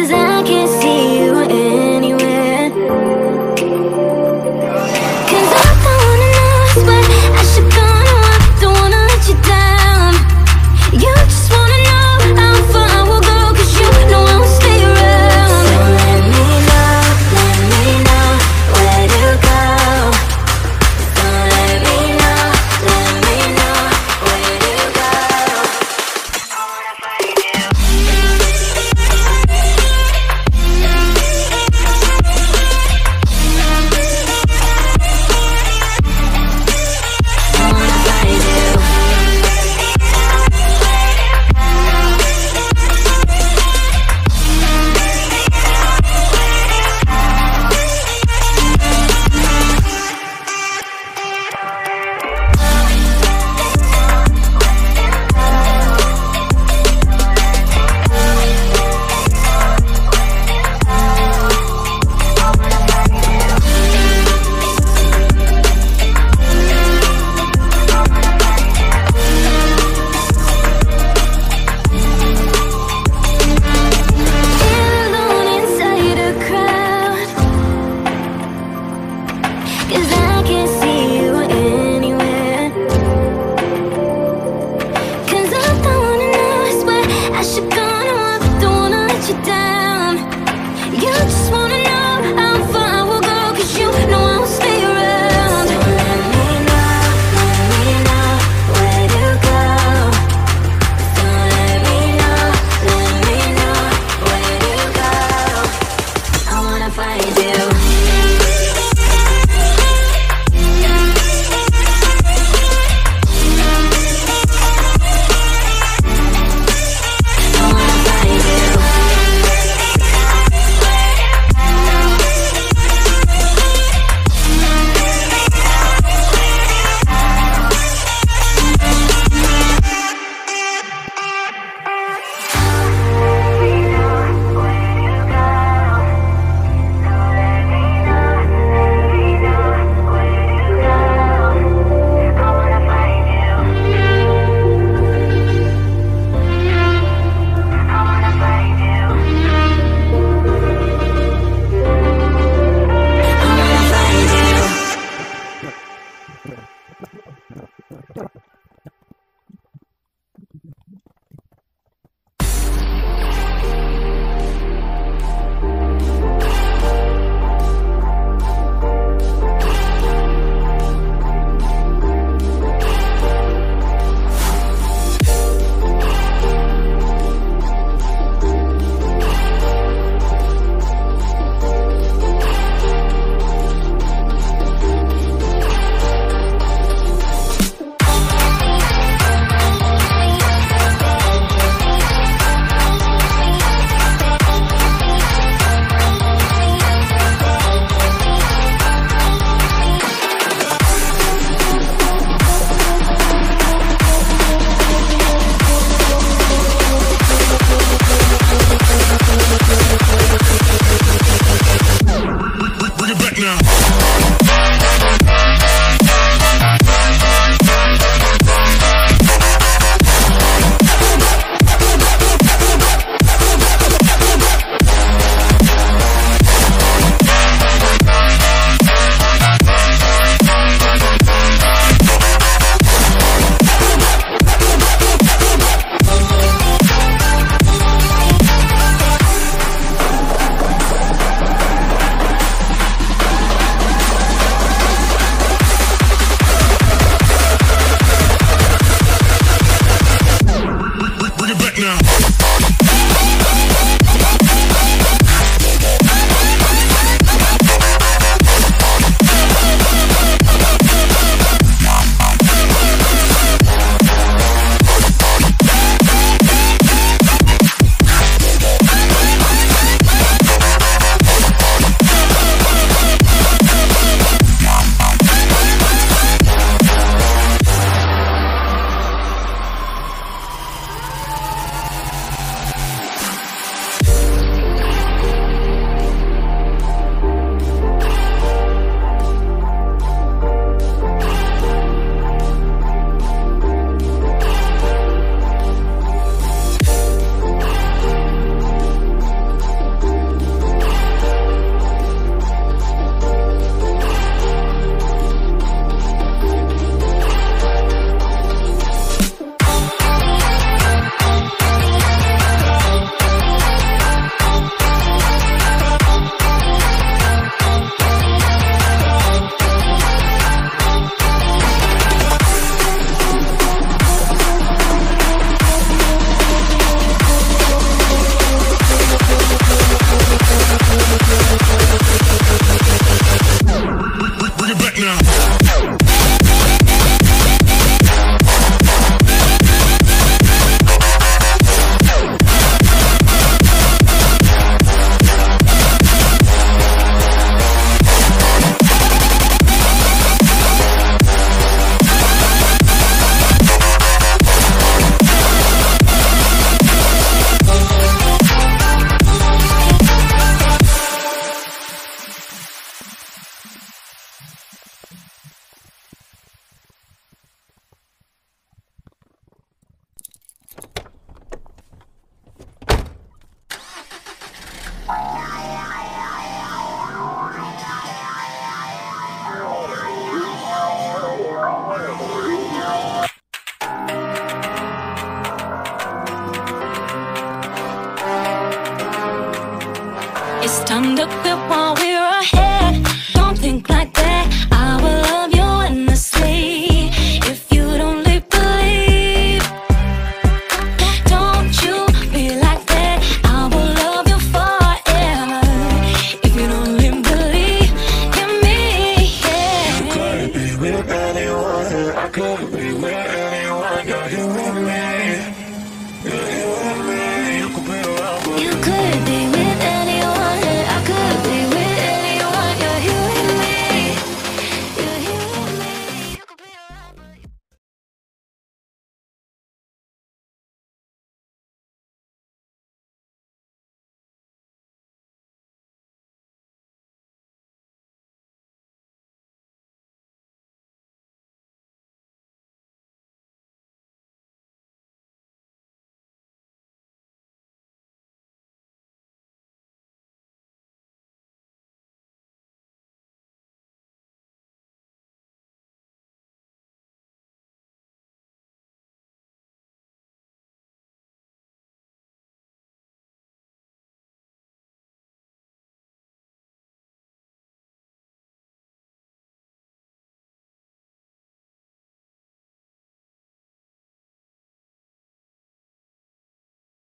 'cause I can't see you anywhere. 'Cause I don't wanna know what I should go, no, I don't wanna let you down. You just wanna know how far I will go, 'cause you know I will stay around. So let me know where to go. So let me know where to go. I wanna find you. look good while we're ahead. Don't think like that. I will love you endlessly. If you don't leave, believe. Don't you be like that. I will love you forever. If you don't leave, believe in me, yeah. You could be with anyone, I could be with anyone. You're you and me.